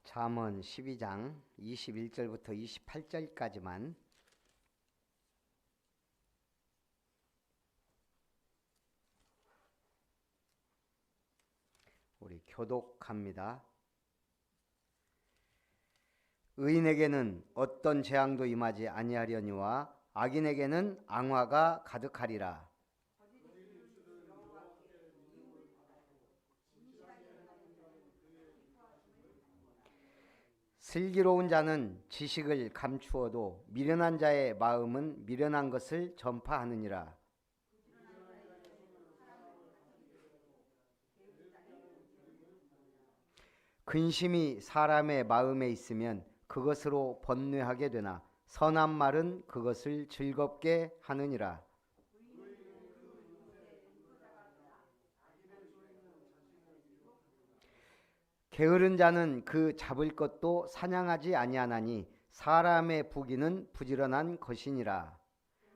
잠언 12장 21절부터 28절까지만 우리 교독합니다. 의인에게는 어떤 재앙도 임하지 아니하려니와 악인에게는 앙화가 가득하리라. 슬기로운 자는 지식을 감추어도 미련한 자의 마음은 미련한 것을 전파하느니라. 근심이 사람의 마음에 있으면 그것으로 번뇌하게 되나 선한 말은 그것을 즐겁게 하느니라. 게으른 자는 그 잡을 것도 사냥하지 아니하나니 사람의 부귀는 부지런한 것이니라.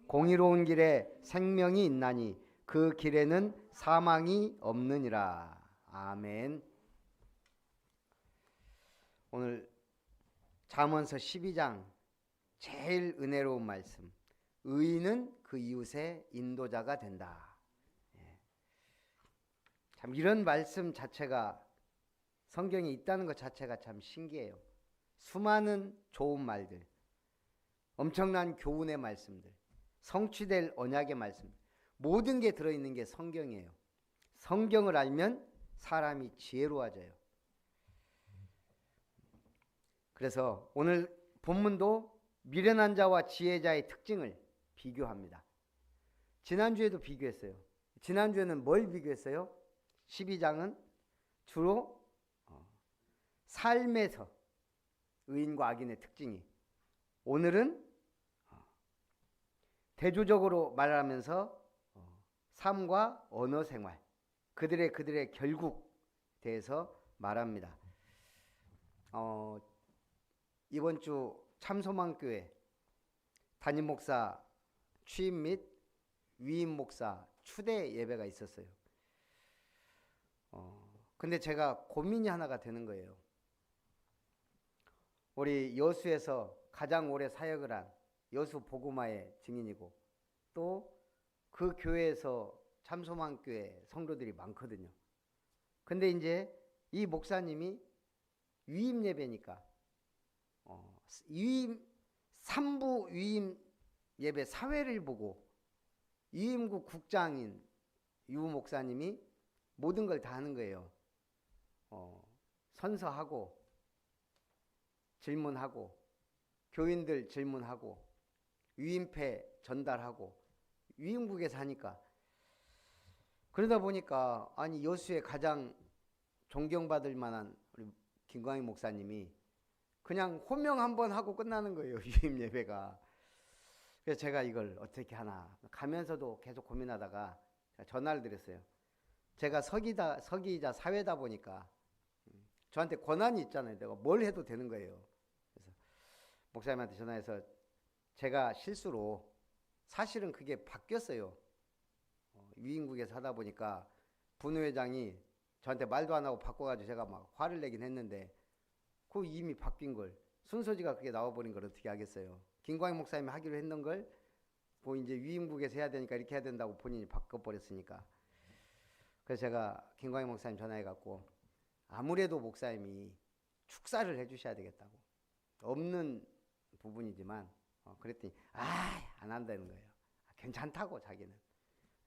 공의로운 길에 생명이 있나니 그 길에는 사망이 없느니라. 아멘. 오늘 잠언서 12장 제일 은혜로운 말씀. 의인은 그 이웃의 인도자가 된다. 참 이런 말씀 자체가 성경에 있다는 것 자체가 참 신기해요. 수많은 좋은 말들, 엄청난 교훈의 말씀들, 성취될 언약의 말씀, 모든 게 들어있는 게 성경이에요. 성경을 알면 사람이 지혜로워져요. 그래서 오늘 본문도 미련한 자와 지혜자의 특징을 비교합니다. 지난주에도 비교했어요. 지난주에는 뭘 비교했어요? 12장은 주로 삶에서 의인과 악인의 특징이, 오늘은 대조적으로 말하면서 삶과 언어 생활, 그들의 결국 대해서 말합니다. 이번 주 참소망교회 담임 목사 취임 및 위임 목사 추대 예배가 있었어요. 근데 제가 고민이 하나가 되는 거예요. 우리 여수에서 가장 오래 사역을 한 여수 복음화의 증인이고 또 그 교회에서 참소망교회 성도들이 많거든요. 근데 이제 이 목사님이 위임 예배니까 위임 3부 위임 예배 사회를 보고 위임국 국장인 유 목사님이 모든 걸 다 하는 거예요. 선서하고 질문하고 교인들 질문하고 위임패 전달하고 위임국에 사니까, 그러다 보니까 아니 여수에 가장 존경받을 만한 우리 김광희 목사님이 그냥 호명 한번 하고 끝나는 거예요. 위임 예배가. 그래서 제가 이걸 어떻게 하나 가면서도 계속 고민하다가 전화를 드렸어요. 제가 서기이자 사회다 보니까 저한테 권한이 있잖아요. 내가 뭘 해도 되는 거예요. 그래서 목사님한테 전화해서 제가 실수로, 사실은 그게 바뀌었어요. 위임국에서 하다 보니까 분회장이 저한테 말도 안 하고 바꿔가지고 제가 막 화를 내긴 했는데 그 이미 바뀐 걸, 순서지가 그게 나와버린 걸 어떻게 하겠어요. 김광희 목사님이 하기로 했는 걸 뭐 이제 위임국에서 해야 되니까 이렇게 해야 된다고 본인이 바꿔버렸으니까. 그래서 제가 김광희 목사님 전화해갖고 아무래도 목사님이 축사를 해주셔야 되겠다고, 없는 부분이지만 그랬더니 안 한다는 거예요. 괜찮다고 자기는.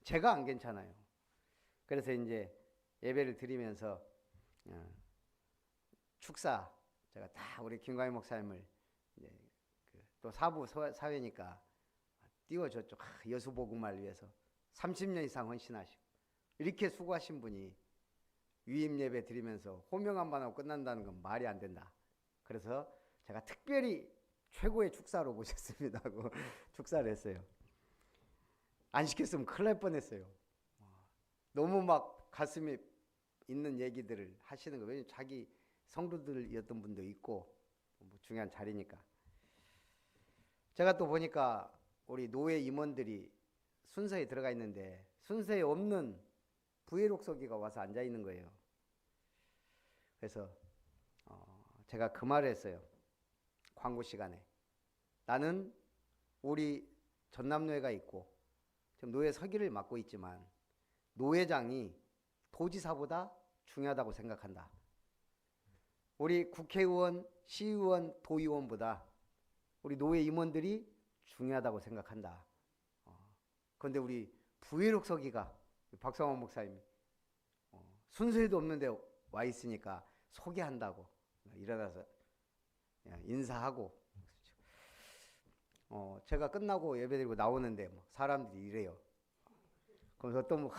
제가 안 괜찮아요. 그래서 이제 예배를 드리면서 축사 제가 다 우리 김광희 목사님을 이제 또 사부 사회니까 띄워줬죠. 여수복음을 위해서 30년 이상 헌신하시고 이렇게 수고하신 분이 위임 예배 드리면서 호명 한번 하고 끝난다는 건 말이 안 된다. 그래서 제가 특별히 최고의 축사로 모셨습니다 하고 축사를 했어요. 안 시켰으면 큰일 날 뻔했어요. 너무 막 가슴에 있는 얘기들을 하시는 거예요. 왜냐면 자기 성도들이었던 분도 있고 뭐 중요한 자리니까. 제가 또 보니까 우리 노예 임원들이 순서에 들어가 있는데 순서에 없는 부회록서기가 와서 앉아 있는 거예요. 그래서 제가 그 말을 했어요. 광고 시간에. 나는 우리 전남노회가 있고 지금 노회 서기를 맡고 있지만 노회장이 도지사보다 중요하다고 생각한다. 우리 국회의원, 시의원, 도의원보다 우리 노회 임원들이 중요하다고 생각한다. 그런데 우리 부회록 서기가 박성환 목사님이 순서에도 없는데 와 있으니까 소개한다고 일어나서 인사하고 제가 끝나고 예배드리고 나오는데 뭐 사람들이 이래요. 그래서 어떤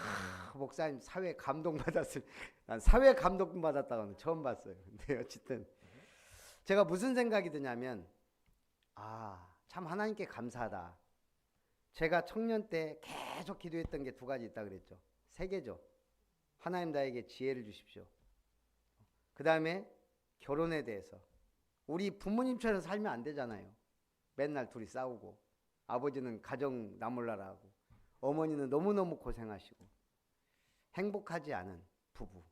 목사님 사회 감동 받았을, 난 사회 감동 받았다고는 처음 봤어요. 근데 어쨌든 제가 무슨 생각이 드냐면 참 하나님께 감사하다. 제가 청년 때 계속 기도했던 게 두 가지 있다 그랬죠. 세 개죠. 하나님 나에게 지혜를 주십시오. 그 다음에 결혼에 대해서 우리 부모님처럼 살면 안 되잖아요. 맨날 둘이 싸우고 아버지는 가정 나몰라라 고 어머니는 너무너무 고생하시고 행복하지 않은 부부.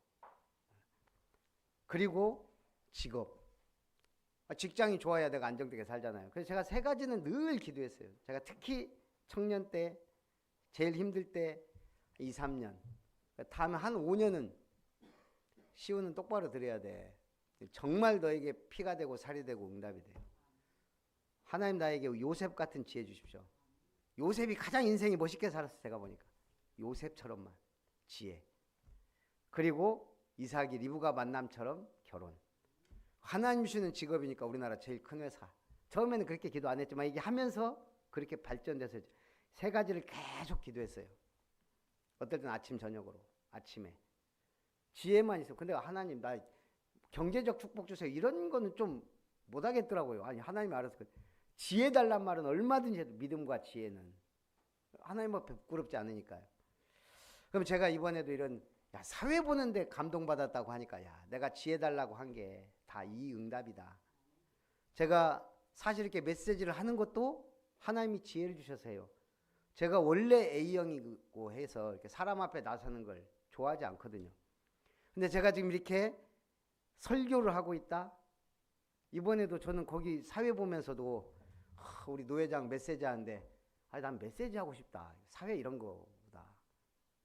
그리고 직업. 직장이 좋아야 내가 안정되게 살잖아요. 그래서 제가 세 가지는 늘 기도했어요. 제가 특히 청년 때 제일 힘들 때 2, 3년 다음에 한 5년은 시우는 똑바로 들어야 돼. 정말 너에게 피가 되고 살이 되고 응답이 돼. 하나님 나에게 요셉 같은 지혜 주십시오. 요셉이 가장 인생이 멋있게 살았어. 제가 보니까 요셉처럼만 지혜. 그리고 이삭이 리브가 만남처럼 결혼. 하나님 주시는 직업이니까 우리나라 제일 큰 회사. 처음에는 그렇게 기도 안 했지만 이게 하면서 그렇게 발전돼서 세 가지를 계속 기도했어요. 어떨 땐 아침 저녁으로. 아침에 지혜만 있어. 근데 하나님 나 경제적 축복 주세요. 이런 거는 좀 못하겠더라고요. 아니 하나님이 알아서 지혜 달란 말은 얼마든지 해도 믿음과 지혜는 하나님 앞에 부끄럽지 않으니까요. 그럼 제가 이번에도 이런 사회 보는데 감동받았다고 하니까 내가 지혜 달라고 한 게 다 이 응답이다. 제가 사실 이렇게 메시지를 하는 것도 하나님이 지혜를 주셔서 해요. 제가 원래 A형이고 해서 이렇게 사람 앞에 나서는 걸 좋아하지 않거든요. 근데 제가 지금 이렇게 설교를 하고 있다. 이번에도 저는 거기 사회 보면서도 우리 노회장 메시지 하는데 난 메시지 하고 싶다. 사회 이런 거보다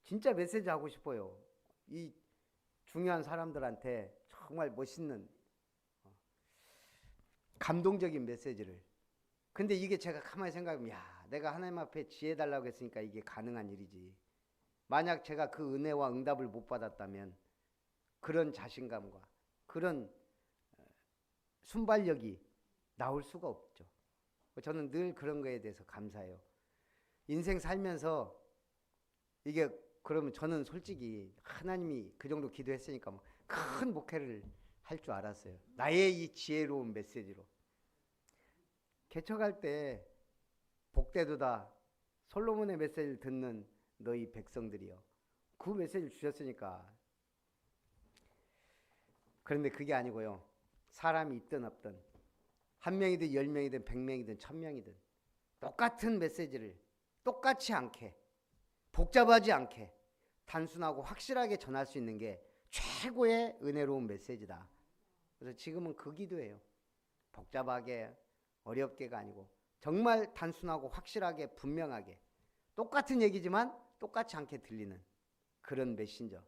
진짜 메시지 하고 싶어요. 이 중요한 사람들한테 정말 멋있는 감동적인 메시지를. 근데 이게 제가 가만히 생각하면 내가 하나님 앞에 지혜 달라고 했으니까 이게 가능한 일이지. 만약 제가 그 은혜와 응답을 못 받았다면 그런 자신감과 그런 순발력이 나올 수가 없죠. 저는 늘 그런 거에 대해서 감사해요. 인생 살면서 이게 그러면 저는 솔직히 하나님이 그 정도 기도했으니까 큰 목회를 할 줄 알았어요. 나의 이 지혜로운 메시지로. 개척할 때 복되도다 솔로몬의 메시지를 듣는 너희 백성들이요. 그 메시지를 주셨으니까. 그런데 그게 아니고요. 사람이 있든 없든 한 명이든 10명이든 100명이든 1000명이든 똑같은 메시지를 똑같이 않게 복잡하지 않게 단순하고 확실하게 전할 수 있는 게 최고의 은혜로운 메시지다. 그래서 지금은 그 기도예요. 복잡하게 어렵게가 아니고 정말 단순하고 확실하게 분명하게 똑같은 얘기지만 똑같지 않게 들리는 그런 메신저.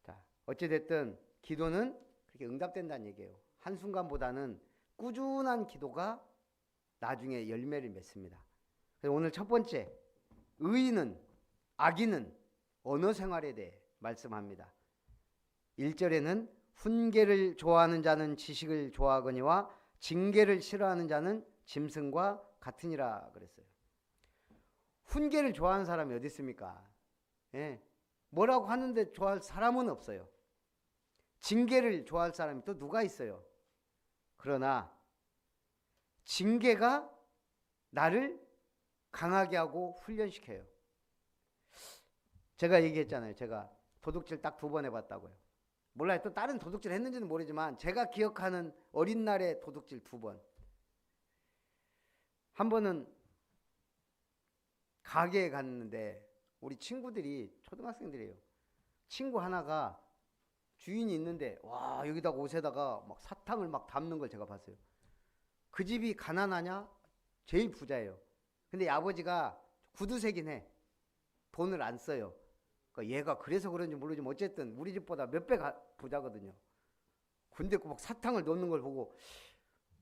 자, 어찌됐든 기도는 그렇게 응답된다는 얘기예요. 한순간보다는 꾸준한 기도가 나중에 열매를 맺습니다. 그래서 오늘 첫 번째, 의인은 악인은 언어 생활에 대해 말씀합니다. 1절에는 훈계를 좋아하는 자는 지식을 좋아하거니와 징계를 싫어하는 자는 짐승과 같으니라 그랬어요. 훈계를 좋아하는 사람이 어디 있습니까? 뭐라고 하는데 좋아할 사람은 없어요. 징계를 좋아할 사람이 또 누가 있어요? 그러나 징계가 나를 강하게 하고 훈련시켜요. 제가 얘기했잖아요. 제가 도둑질 딱 2번 해봤다고요. 몰라요. 또 다른 도둑질 했는지는 모르지만 제가 기억하는 어린 날의 도둑질 2번. 한 번은 가게에 갔는데 우리 친구들이 초등학생들이에요. 친구 하나가 주인이 있는데 와 여기다가 옷에다가 막 사탕을 막 담는 걸 제가 봤어요. 그 집이 가난하냐? 제일 부자예요. 근데 이 아버지가 구두쇠긴 해. 돈을 안 써요. 그러니까 얘가 그래서 그런지 모르지만 어쨌든 우리 집보다 몇 배 부자거든요. 근데 막 사탕을 넣는 걸 보고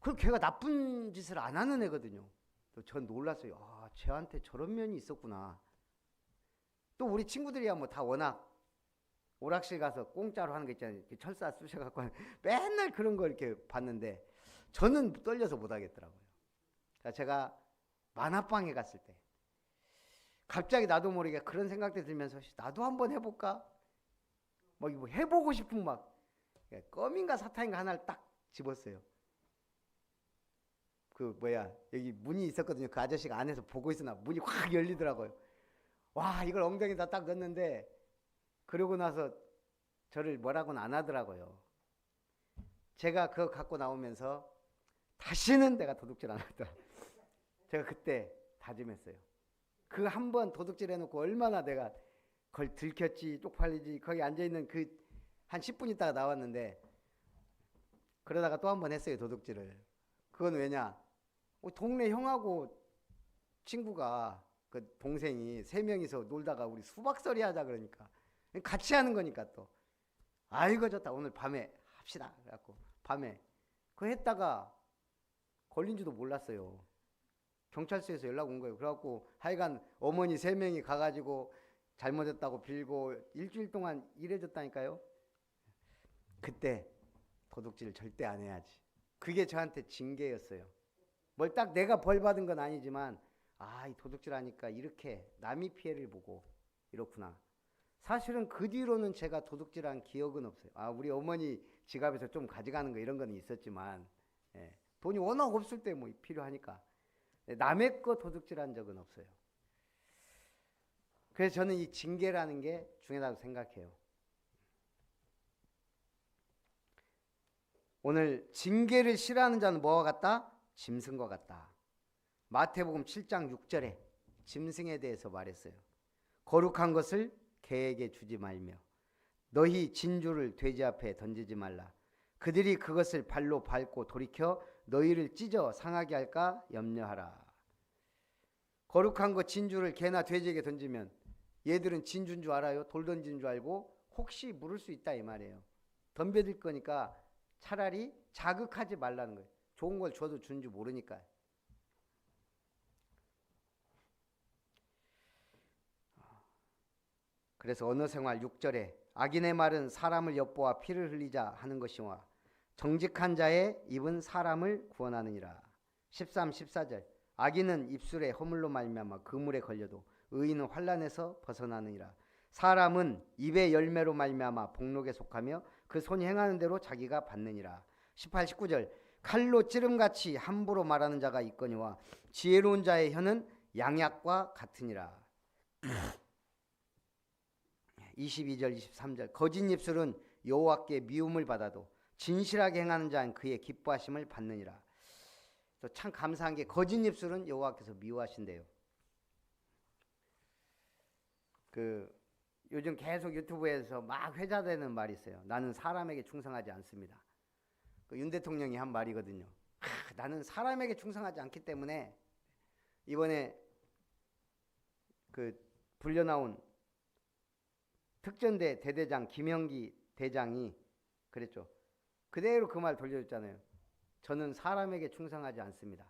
그 걔가 나쁜 짓을 안 하는 애거든요. 전 놀랐어요. 아, 쟤한테 저런 면이 있었구나. 또 우리 친구들이야 뭐 다 워낙 오락실 가서 공짜로 하는 거 있잖아요. 철사 쑤셔갖고 맨날 그런 거 이렇게 봤는데 저는 떨려서 못 하겠더라고요. 제가 만화방에 갔을 때 갑자기 나도 모르게 그런 생각이 들면서 나도 한번 해볼까? 뭐 이거 해보고 싶은 막 껌인가 사탕인가 하나를 딱 집었어요. 그 뭐야 여기 문이 있었거든요. 그 아저씨가 안에서 보고 있으나 문이 확 열리더라고요. 와 이걸 엉덩이에다 딱 넣었는데 그러고 나서 저를 뭐라고는 안 하더라고요. 제가 그거 갖고 나오면서 다시는 내가 도둑질 안 하더라. 제가 그때 다짐했어요. 그 한 번 도둑질 해놓고 얼마나 내가 그걸 들켰지 쪽팔리지. 거기 앉아있는 그 한 10분 있다가 나왔는데 그러다가 또 한 번 했어요 도둑질을. 그건 왜냐 동네 형하고 친구가 그 동생이 3명이서 놀다가 우리 수박서리 하자 그러니까 같이 하는 거니까 또 아이고 좋다 오늘 밤에 합시다 그래갖고 밤에 그거 했다가 걸린지도 몰랐어요. 경찰서에서 연락 온 거예요. 그래갖고 하여간 어머니 3명이 가가지고 잘못했다고 빌고 일주일 동안 일해줬다니까요. 그때 도둑질 절대 안 해야지. 그게 저한테 징계였어요. 뭘 딱 내가 벌 받은 건 아니지만 이 도둑질 하니까 이렇게 남이 피해를 보고 이렇구나. 사실은 그 뒤로는 제가 도둑질한 기억은 없어요. 우리 어머니 지갑에서 좀 가져가는 거 이런 건 있었지만 돈이 워낙 없을 때 뭐 필요하니까 남의 거 도둑질한 적은 없어요. 그래서 저는 이 징계라는 게 중요하다고 생각해요. 오늘 징계를 싫어하는 자는 뭐와 같다? 짐승과 같다. 마태복음 7장 6절에 짐승에 대해서 말했어요. 거룩한 것을 개에게 주지 말며 너희 진주를 돼지 앞에 던지지 말라. 그들이 그것을 발로 밟고 돌이켜 너희를 찢어 상하게 할까 염려하라. 거룩한 것 진주를 개나 돼지에게 던지면 얘들은 진주인 줄 알아요. 돌 던지는 줄 알고 혹시 물을 수 있다 이 말이에요. 덤벼들 거니까 차라리 자극하지 말라는 거예요. 좋은 걸 줘도 준 줄 모르니까. 그래서 언어생활 6절에 악인의 말은 사람을 엿보아 피를 흘리자 하는 것이와 정직한 자의 입은 사람을 구원하느니라. 13, 14절 악인은 입술에 허물로 말미암아 그물에 걸려도 의인은 환난에서 벗어나느니라. 사람은 입의 열매로 말미암아 복록에 속하며 그 손이 행하는 대로 자기가 받느니라. 18, 19절 칼로 찌름같이 함부로 말하는 자가 있거니와 지혜로운 자의 혀는 양약과 같으니라. 22절 23절 거짓 입술은 여호와께 미움을 받아도 진실하게 행하는 자는 그의 기뻐하심을 받느니라. 또 참 감사한 게 거짓 입술은 여호와께서 미워하신대요. 요즘 계속 유튜브에서 막 회자되는 말이 있어요. 나는 사람에게 충성하지 않습니다. 윤 대통령이 한 말이거든요. 나는 사람에게 충성하지 않기 때문에 이번에 불려 나온 특전대 대대장 김영기 대장이 그랬죠. 그대로 그 말 돌려줬잖아요. 저는 사람에게 충성하지 않습니다.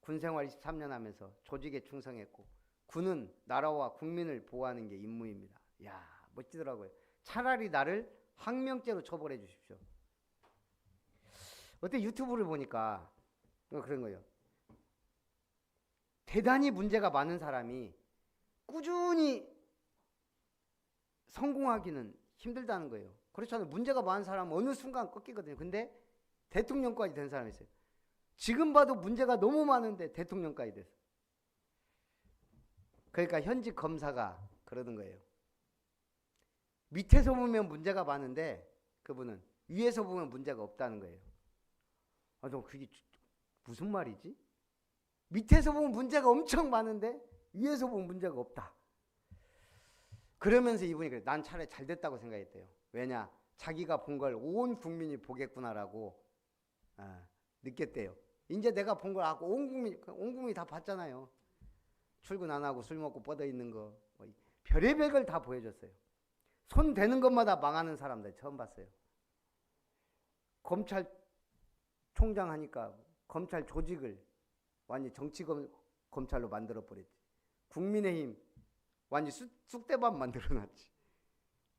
군생활 23년 하면서 조직에 충성했고 군은 나라와 국민을 보호하는 게 임무입니다. 이야 멋지더라고요. 차라리 나를 항명죄로 처벌해 주십시오. 어때 유튜브를 보니까 그런 거예요. 대단히 문제가 많은 사람이 꾸준히 성공하기는 힘들다는 거예요. 그렇잖아요. 문제가 많은 사람은 어느 순간 꺾이거든요. 근데 대통령까지 된 사람이 있어요. 지금 봐도 문제가 너무 많은데 대통령까지 됐어. 그러니까 현직 검사가 그러는 거예요. 밑에서 보면 문제가 많은데 그분은 위에서 보면 문제가 없다는 거예요. 너 그게 무슨 말이지? 밑에서 보면 문제가 엄청 많은데 위에서 보면 문제가 없다. 그러면서 이분이 그래. 난 차라리 잘 됐다고 생각했대요. 왜냐? 자기가 본 걸 온 국민이 보겠구나라고 느꼈대요. 이제 내가 본 걸 하고 온 국민이 다 봤잖아요. 출근 안 하고 술 먹고 뻗어 있는 거, 별의별 걸 다 보여줬어요. 손 대는 것마다 망하는 사람들 처음 봤어요. 검찰총장 하니까 검찰 조직을 완전히 정치검찰로 만들어버렸지. 국민의힘 완전히 쑥대밥 만들어놨지.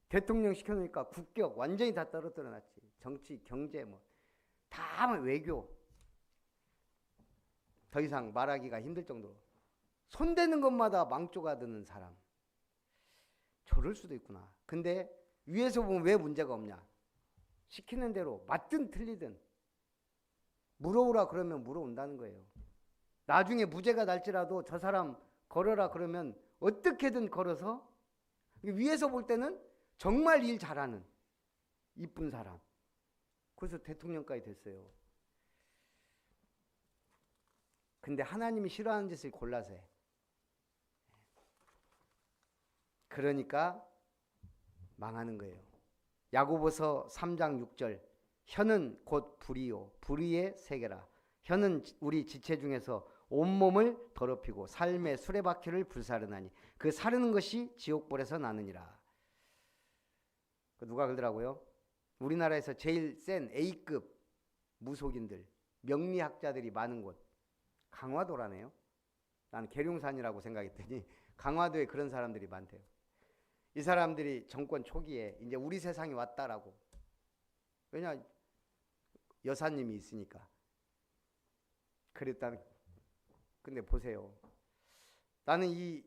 대통령 시켜놓으니까 국격 완전히 다 떨어뜨려놨지. 정치, 경제 다 외교. 더 이상 말하기가 힘들 정도로. 손대는 것마다 망조가 드는 사람. 저럴 수도 있구나. 근데 위에서 보면 왜 문제가 없냐. 시키는 대로 맞든 틀리든 물어오라 그러면 물어온다는 거예요. 나중에 무죄가 날지라도 저 사람 걸어라 그러면 어떻게든 걸어서 위에서 볼 때는 정말 일 잘하는 이쁜 사람. 그래서 대통령까지 됐어요. 근데 하나님이 싫어하는 짓을 골라서 해. 그러니까 망하는 거예요. 야고보서 3장 6절 혀는 곧 불이요 불의의 세계라. 혀는 우리 지체 중에서 온몸을 더럽히고 삶의 수레바퀴를 불사르나니 그 사르는 것이 지옥불에서 나느니라. 누가 그러더라고요. 우리나라에서 제일 센 A급 무속인들, 명리학자들이 많은 곳 강화도라네요. 나는 계룡산이라고 생각했더니 강화도에 그런 사람들이 많대요. 이 사람들이 정권 초기에 이제 우리 세상이 왔다라고. 왜냐 여사님이 있으니까. 그랬다는. 근데 보세요. 나는 이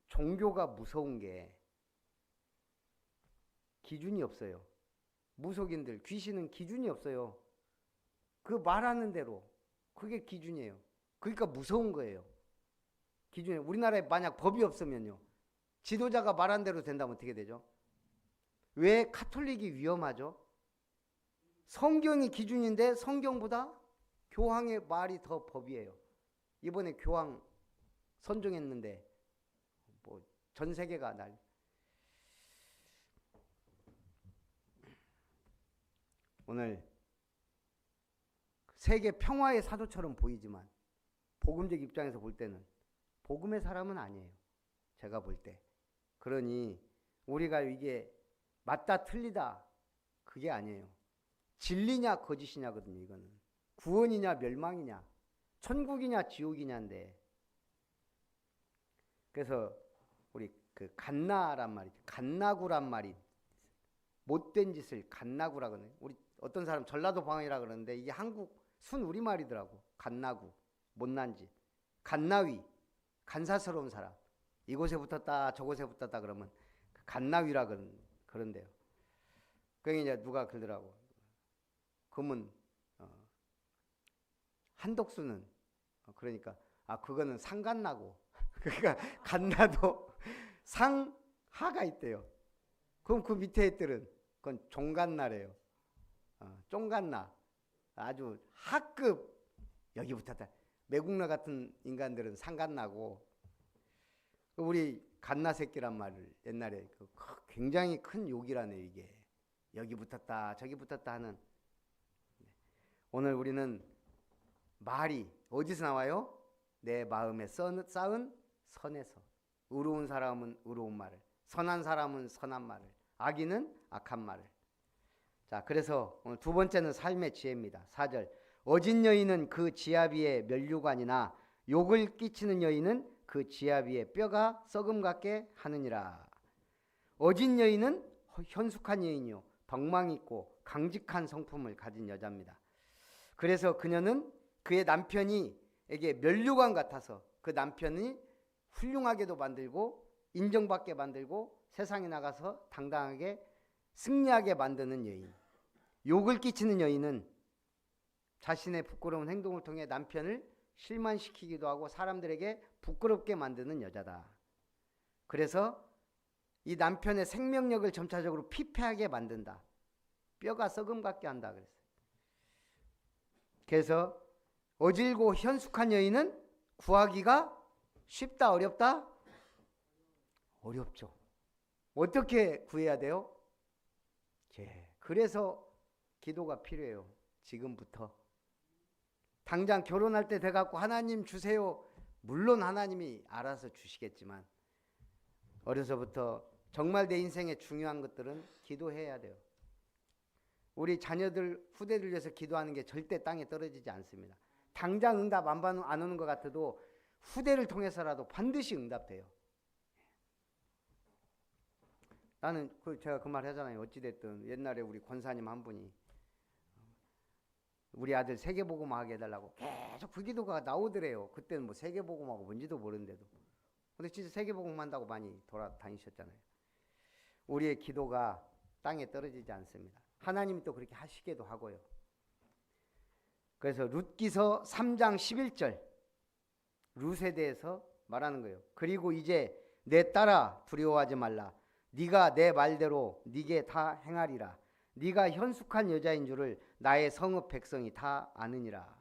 종교가 무서운 게 기준이 없어요. 무속인들, 귀신은 기준이 없어요. 그 말하는 대로 그게 기준이에요. 그러니까 무서운 거예요. 기준이. 우리나라에 만약 법이 없으면요. 지도자가 말한 대로 된다면 어떻게 되죠? 왜 카톨릭이 위험하죠? 성경이 기준인데 성경보다 교황의 말이 더 법이에요. 이번에 교황 선종했는데 전 세계가 날. 오늘 세계 평화의 사도처럼 보이지만 복음적 입장에서 볼 때는 복음의 사람은 아니에요. 제가 볼 때. 그러니 우리가 이게 맞다 틀리다 그게 아니에요. 진리냐 거짓이냐거든요. 이거는 구원이냐 멸망이냐 천국이냐 지옥이냐인데. 그래서 우리 그 갓나란 말이죠. 갓나구란 말이 못된 짓을 갓나구라거든요. 우리 어떤 사람 전라도 방언이라 그러는데 이게 한국 순 우리말이더라고. 갓나구 못난 짓. 갓나위 간사스러운 사람. 이곳에 붙었다 저곳에 붙었다 그러면 갓나위라 그런데요. 그게 이제 누가 그러더라고. 그러면 한덕수는 그러니까 그거는 상갓나고 그러니까 갓나도 상하가 있대요. 그럼 그 밑에 애들은 그건 종갓나래요. 쫑갓나 아주 하급 여기 붙었다. 매국노 같은 인간들은 상갓나고 우리 갓나 새끼란 말을 옛날에 굉장히 큰 욕이라네요. 이게 여기 붙었다 저기 붙었다 하는. 오늘 우리는 말이 어디서 나와요? 내 마음에 쌓은 선에서. 의로운 사람은 의로운 말을, 선한 사람은 선한 말을, 악인은 악한 말을. 자, 그래서 오늘 두 번째는 삶의 지혜입니다. 4절 어진 여인은 그 지아비의 면류관이나 욕을 끼치는 여인은 그 지아비의 뼈가 썩음 같게 하느니라. 어진 여인은 현숙한 여인이요 덕망 있고 강직한 성품을 가진 여자입니다. 그래서 그녀는 그의 남편이에게 면류관 같아서 그 남편이 훌륭하게도 만들고 인정받게 만들고 세상에 나가서 당당하게 승리하게 만드는 여인. 욕을 끼치는 여인은 자신의 부끄러운 행동을 통해 남편을 실망시키기도 하고 사람들에게 부끄럽게 만드는 여자다. 그래서 이 남편의 생명력을 점차적으로 피폐하게 만든다. 뼈가 썩음 같게 한다 그랬어요. 그래서 어질고 현숙한 여인은 구하기가 쉽다 어렵다? 어렵죠. 어떻게 구해야 돼요? 그래서 기도가 필요해요. 지금부터. 당장 결혼할 때 돼갖고 하나님 주세요. 물론 하나님이 알아서 주시겠지만 어려서부터 정말 내 인생에 중요한 것들은 기도해야 돼요. 우리 자녀들, 후대들 위해서 기도하는 게 절대 땅에 떨어지지 않습니다. 당장 응답 안 오는 것 같아도 후대를 통해서라도 반드시 응답돼요. 나는 제가 그 말 하잖아요. 어찌됐든 옛날에 우리 권사님 한 분이 우리 아들 세계복음화 하게 해달라고 계속 그 기도가 나오더래요. 그때는 뭐 세계복음화가 뭔지도 모르는데도. 근데 진짜 세계복음 한다고 많이 돌아다니셨잖아요. 우리의 기도가 땅에 떨어지지 않습니다. 하나님이 또 그렇게 하시기도 하고요. 그래서 룻기서 3장 11절 룻에 대해서 말하는 거예요. 그리고 이제 내 딸아 두려워하지 말라. 네가 내 말대로 네게 다 행하리라. 네가 현숙한 여자인 줄을 나의 성읍 백성이 다 아느니라.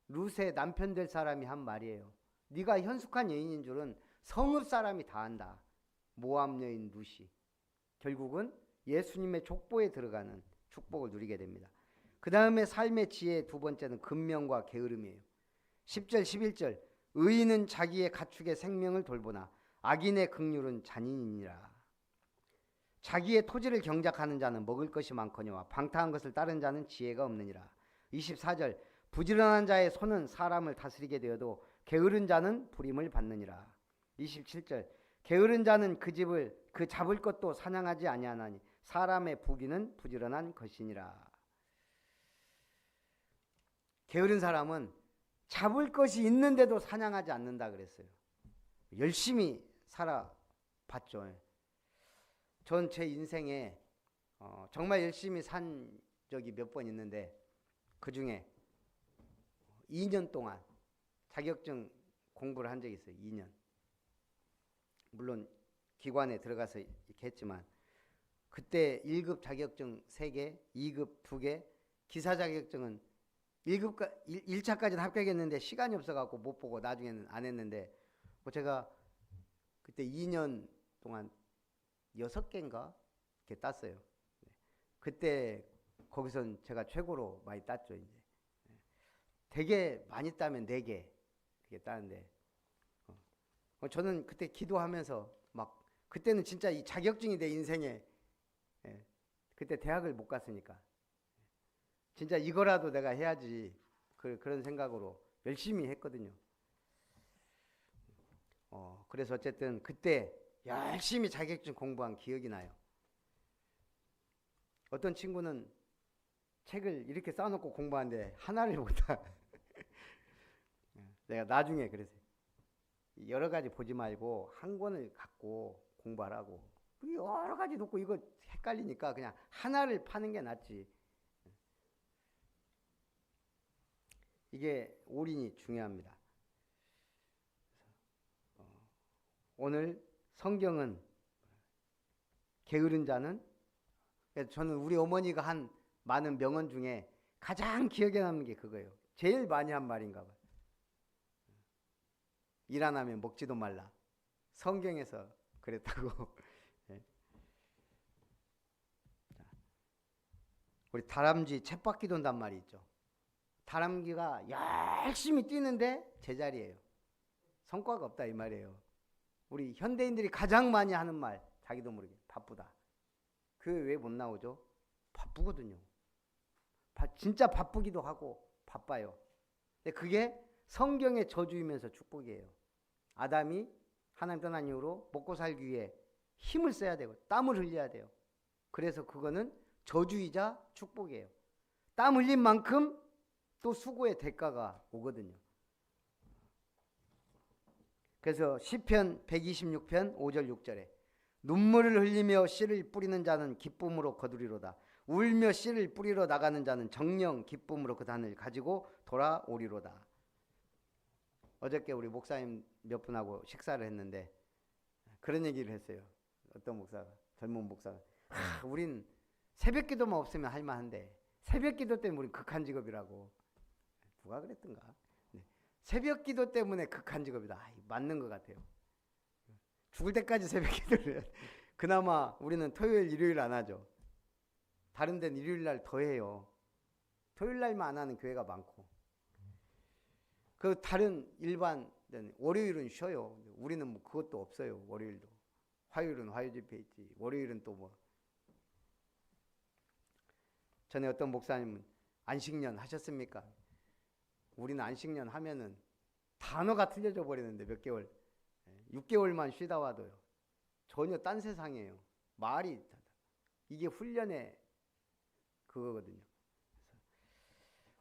룻의 남편 될 사람이 한 말이에요. 네가 현숙한 여인인 줄은 성읍 사람이 다 안다. 모압 여인 룻이 결국은 예수님의 족보에 들어가는 축복을 누리게 됩니다. 그 다음에 삶의 지혜 두 번째는 근면과 게으름이에요. 10절 11절 의인은 자기의 가축의 생명을 돌보나 악인의 긍휼은 잔인이니라. 자기의 토지를 경작하는 자는 먹을 것이 많거니와 방탕한 것을 따른 자는 지혜가 없느니라. 24절 부지런한 자의 손은 사람을 다스리게 되어도 게으른 자는 부림을 받느니라. 27절 게으른 자는 그 잡을 것도 사냥하지 아니하나니 사람의 부귀는 부지런한 것이니라. 게으른 사람은 잡을 것이 있는데도 사냥하지 않는다 그랬어요. 열심히 살아봤죠. 전 제 인생에 정말 열심히 산 적이 몇 번 있는데 그 중에 2년 동안 자격증 공부를 한 적이 있어요. 2년. 물론 기관에 들어가서 이렇게 했지만 그때 1급 자격증 3개, 2급 2개, 기사 자격증은 1차까지는 합격했는데 시간이 없어갖고 못 보고 나중에는 안 했는데 제가 그때 2년 동안 6개인가 이렇게 땄어요. 그때 거기선 제가 최고로 많이 땄죠. 이제 되게 많이 따면 4개 이렇게 따는데 저는 그때 기도하면서 막 그때는 진짜 이 자격증이 내 인생에 그때 대학을 못 갔으니까 진짜 이거라도 내가 해야지 그런 생각으로 열심히 했거든요. 그래서 어쨌든 그때 열심히 자격증 공부한 기억이 나요. 어떤 친구는 책을 이렇게 쌓아놓고 공부하는데 하나를 못 다. 내가 나중에 그랬어요. 여러 가지 보지 말고 한 권을 갖고 공부하라고. 여러 가지 놓고 이거 헷갈리니까 그냥 하나를 파는 게 낫지. 이게 올인이 중요합니다. 오늘 성경은 게으른 자는 저는 우리 어머니가 한 많은 명언 중에 가장 기억에 남는 게 그거예요. 제일 많이 한 말인가 봐요. 일 안 하면 먹지도 말라. 성경에서 그랬다고. 우리 다람쥐 쳇바퀴 돈단 말이 있죠. 다람쥐가 열심히 뛰는데 제자리예요. 성과가 없다 이 말이에요. 우리 현대인들이 가장 많이 하는 말 자기도 모르게 바쁘다. 그 왜 못 나오죠? 바쁘거든요. 진짜 바쁘기도 하고 바빠요. 근데 그게 성경의 저주이면서 축복이에요. 아담이 하나님 떠난 이후로 먹고 살기 위해 힘을 써야 되고 땀을 흘려야 돼요. 그래서 그거는 저주이자 축복이에요. 땀 흘린 만큼 또 수고의 대가가 오거든요. 그래서 시편 126편 5절 6절에 눈물을 흘리며 씨를 뿌리는 자는 기쁨으로 거두리로다. 울며 씨를 뿌리러 나가는 자는 정령 기쁨으로 그 단을 가지고 돌아오리로다. 어저께 우리 목사님 몇 분하고 식사를 했는데 그런 얘기를 했어요. 어떤 목사가, 젊은 목사가 우린 새벽기도만 없으면 할만한데 새벽기도 때문에 우린 극한 직업이라고. 누가 그랬던가. 새벽기도 때문에 극한 직업이다. 맞는 것 같아요. 죽을 때까지 새벽기도를 해야 돼. 그나마 우리는 토요일, 일요일 안 하죠. 다른 데는 일요일 날 더 해요. 토요일 날만 안 하는 교회가 많고. 그 다른 일반 데는 월요일은 쉬어요. 우리는 뭐 그것도 없어요. 월요일도. 화요일은 화요 집회 있지. 월요일은 또 뭐. 전에 어떤 목사님은 안식년 하셨습니까? 우리는 안식년 하면은 단어가 틀려져 버리는데 몇 개월, 6개월만 쉬다 와도요. 전혀 딴 세상이에요. 말이 이게 훈련의 그거거든요.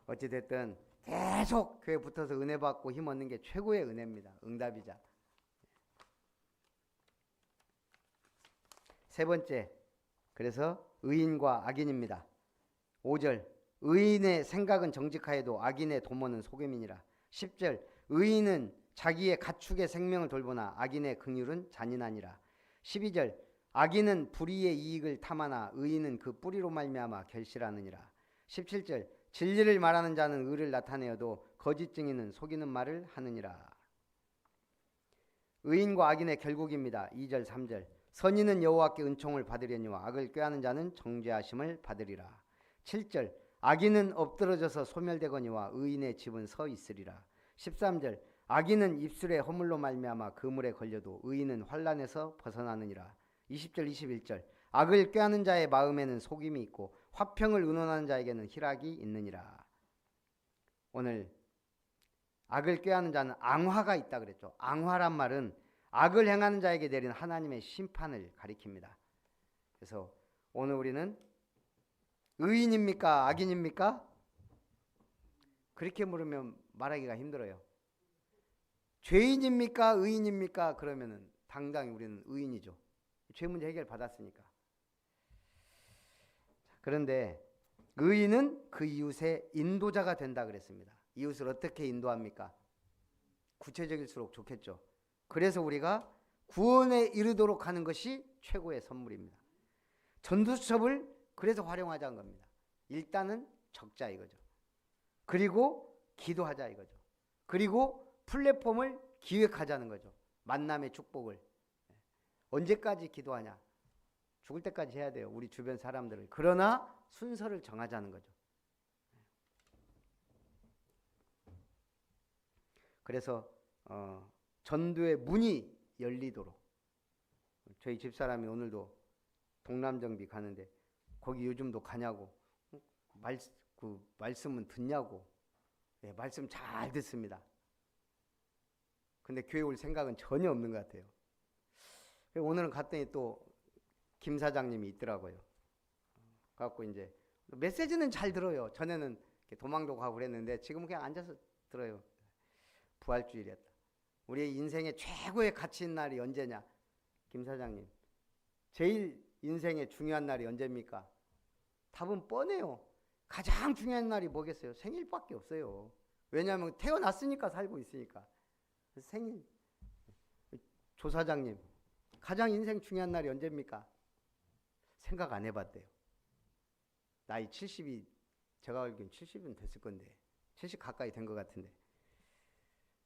어찌됐든 계속 교회 붙어서 은혜 받고 힘 얻는 게 최고의 은혜입니다. 응답이자. 세 번째, 그래서 의인과 악인입니다. 5절, 의인의 생각은 정직하여도 악인의 도모는 속임이니라. 10절, 의인은 자기의 가축의 생명을 돌보나 악인의 긍휼은 잔인하니라. 12절, 악인은 불의의 이익을 탐하나 의인은 그 뿌리로 말미암아 결실하느니라. 17절, 진리를 말하는 자는 의를 나타내어도 거짓 증인은 속이는 말을 하느니라. 의인과 악인의 결국입니다. 2절 3절, 선인은 여호와께 은총을 받으려니와 악을 꾀하는 자는 정죄하심을 받으리라. 7절, 악인은 엎드러져서 소멸되거니와 의인의 집은 서 있으리라. 13절, 악인은 입술의 허물로 말미암아 그물에 걸려도 의인은 환난에서 벗어나느니라. 20절 21절, 악을 꾀하는 자의 마음에는 속임이 있고 화평을 의논하는 자에게는 희락이 있느니라. 오늘 악을 꾀하는 자는 앙화가 있다 그랬죠. 앙화란 말은 악을 행하는 자에게 내린 하나님의 심판을 가리킵니다. 그래서 오늘 우리는 의인입니까? 악인입니까? 그렇게 물으면 말하기가 힘들어요. 죄인입니까? 의인입니까? 그러면은 당당히 우리는 의인이죠. 죄 문제 해결 받았으니까. 그런데 의인은 그 이웃의 인도자가 된다 그랬습니다. 이웃을 어떻게 인도합니까? 구체적일수록 좋겠죠. 그래서 우리가 구원에 이르도록 하는 것이 최고의 선물입니다. 전도수첩을 그래서 활용하자는 겁니다. 일단은 적자 이거죠. 그리고 기도하자 이거죠. 그리고 플랫폼을 기획하자는 거죠. 만남의 축복을. 언제까지 기도하냐? 죽을 때까지 해야 돼요. 우리 주변 사람들을. 그러나 순서를 정하자는 거죠. 그래서 전도의 문이 열리도록. 저희 집사람이 오늘도 동남정비 가는데 거기 요즘도 가냐고, 말씀은 듣냐고. 네, 말씀 잘 듣습니다. 근데 교회 올 생각은 전혀 없는 것 같아요. 오늘은 갔더니 또 김 사장님이 있더라고요. 그래갖고 이제 메시지는 잘 들어요. 전에는 도망도 가고 그랬는데 지금은 그냥 앉아서 들어요. 부활주일이었다. 우리의 인생의 최고의 가치 있는 날이 언제냐? 김 사장님, 제일 인생의 중요한 날이 언제입니까? 답은 뻔해요. 가장 중요한 날이 뭐겠어요? 생일밖에 없어요. 왜냐하면 태어났으니까 살고 있으니까. 생일. 조 사장님, 가장 인생 중요한 날이 언제입니까? 생각 안 해봤대요. 나이 70이, 제가 알기엔 70은 됐을 건데 70 가까이 된 것 같은데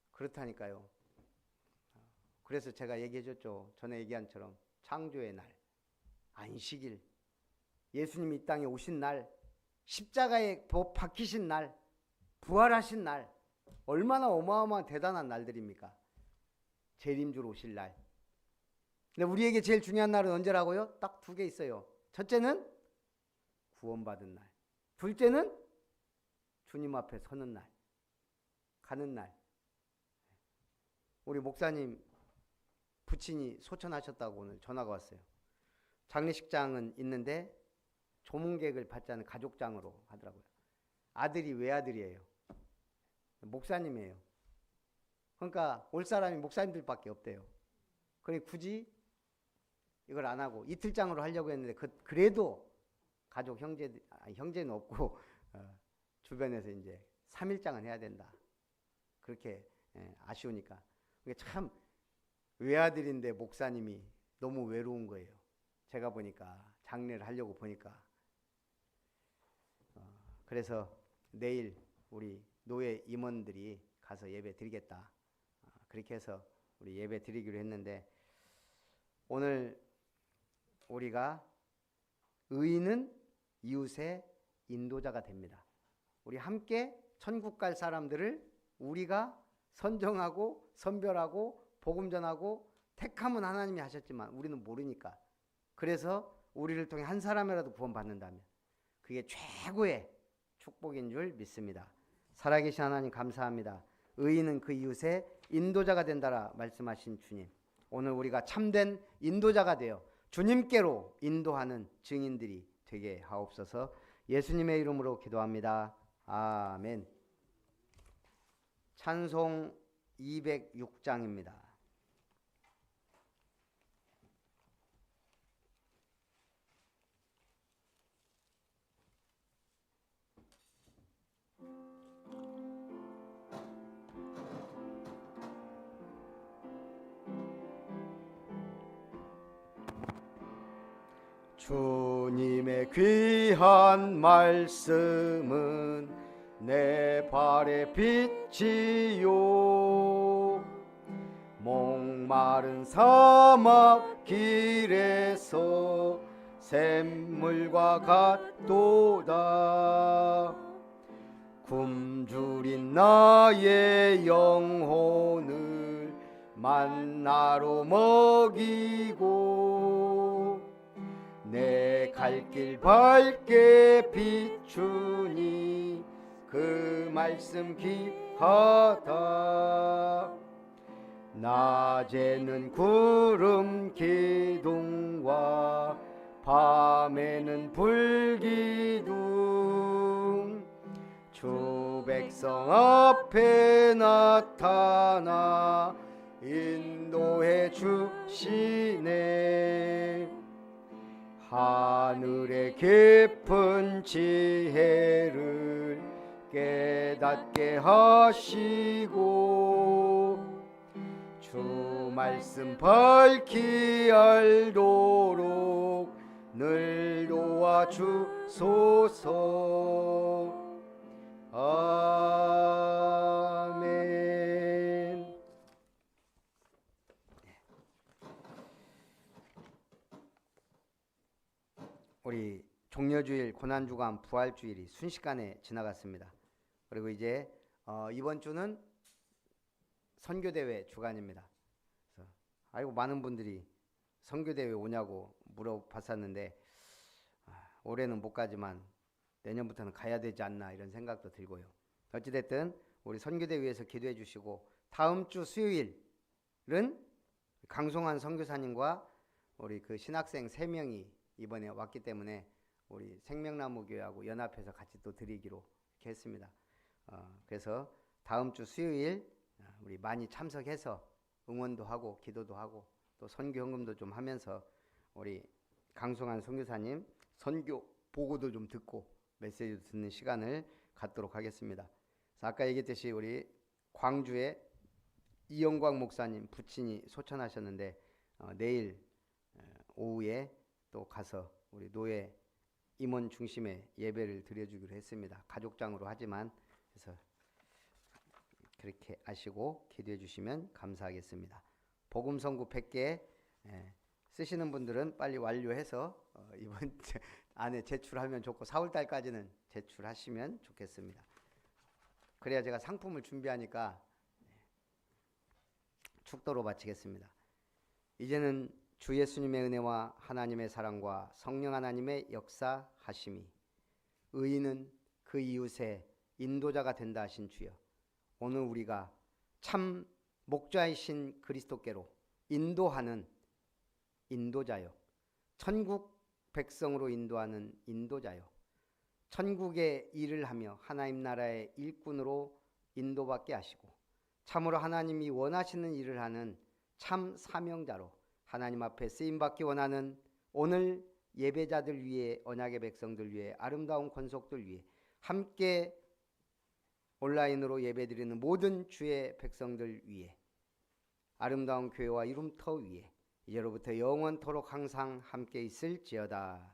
그렇다니까요. 그래서 제가 얘기해줬죠. 전에 얘기한 처럼 창조의 날, 안식일, 예수님이 이 땅에 오신 날, 십자가에 박히신 날, 부활하신 날, 얼마나 어마어마한 대단한 날들입니까? 재림주로 오실 날. 근데 우리에게 제일 중요한 날은 언제라고요? 딱 두 개 있어요. 첫째는 구원받은 날, 둘째는 주님 앞에 서는 날, 가는 날. 우리 목사님 부친이 소천하셨다고 오늘 전화가 왔어요. 장례식장은 있는데 조문객을 받지 않은 가족장으로 하더라고요. 아들이 외아들이에요. 목사님이에요. 그러니까 올 사람이 목사님들밖에 없대요. 그러니 굳이 이걸 안 하고 이틀장으로 하려고 했는데 그래도 가족 형제는 없고 주변에서 이제 3일장은 해야 된다. 그렇게 아쉬우니까. 참 외아들인데 목사님이 너무 외로운 거예요. 제가 보니까 장례를 하려고 보니까. 그래서 내일 우리 노예 임원들이 가서 예배 드리겠다. 그렇게 해서 우리 예배 드리기로 했는데 오늘 우리가 의인은 이웃의 인도자가 됩니다. 우리 함께 천국 갈 사람들을 우리가 선정하고 선별하고 복음 전하고 택함은 하나님이 하셨지만 우리는 모르니까, 그래서 우리를 통해 한 사람이라도 구원받는다면 그게 최고의 축복인 줄 믿습니다. 살아계신 하나님 감사합니다. 의인은 그 이웃의 인도자가 된다라 말씀하신 주님, 오늘 우리가 참된 인도자가 되어 주님께로 인도하는 증인들이 되게 하옵소서. 예수님의 이름으로 기도합니다. 아멘. 찬송 206장입니다. 주님의 귀한 말씀은 내 발의 빛이요, 목마른 사막 길에서 샘물과 같도다. 굶주린 나의 영혼을 만나로 먹이고 내 갈 길 밝게 비추니 그 말씀 귀하다. 낮에는 구름 기둥과 밤에는 불기둥, 주 백성 앞에 나타나 인도해 주시네. 하늘의 깊은 지혜를 깨닫게 하시고 주 말씀 밝히 알도록 늘 도와주소서. 아멘. 우리 종려주일, 고난주간, 부활주일이 순식간에 지나갔습니다. 그리고 이제 이번 주는 선교대회 주간입니다. 그래서 아이고 많은 분들이 선교대회 오냐고 물어봤었는데 올해는 못 가지만 내년부터는 가야 되지 않나 이런 생각도 들고요. 어찌됐든 우리 선교대회에서 기도해 주시고, 다음 주 수요일은 강송환 선교사님과 우리 그 신학생 3명이 이번에 왔기 때문에 우리 생명나무교회하고 연합해서 같이 또 드리기로 이렇게 했습니다. 그래서 다음 주 수요일 우리 많이 참석해서 응원도 하고 기도도 하고 또 선교 헌금도 좀 하면서 우리 강송환 선교사님 선교 보고도 좀 듣고 메시지 듣는 시간을 갖도록 하겠습니다. 아까 얘기했듯이 우리 광주에 이영광 목사님 부친이 소천하셨는데 내일 오후에 또 가서 우리 노예 임원 중심의 예배를 드려주기로 했습니다. 가족장으로 하지만, 그래서 그렇게 아시고 기도해 주시면 감사하겠습니다. 복음 선구 100개 쓰시는 분들은 빨리 완료해서 이번 안에 제출하면 좋고 4월달까지는 제출하시면 좋겠습니다. 그래야 제가 상품을 준비하니까 축도로 마치겠습니다. 이제는 주 예수님의 은혜와 하나님의 사랑과 성령 하나님의 역사하심이, 의인은 그 이웃의 인도자가 된다 하신 주여, 오늘 우리가 참 목자이신 그리스도께로 인도하는 인도자요, 천국 백성으로 인도하는 인도자요, 천국의 일을 하며 하나님 나라의 일꾼으로 인도받게 하시고 참으로 하나님이 원하시는 일을 하는 참 사명자로 하나님 앞에 쓰임받기 원하는 오늘 예배자들 위해, 언약의 백성들 위해, 아름다운 권속들 위해, 함께 온라인으로 예배드리는 모든 주의 백성들 위해, 아름다운 교회와 이름터 위에 이제로부터 영원토록 항상 함께 있을지어다.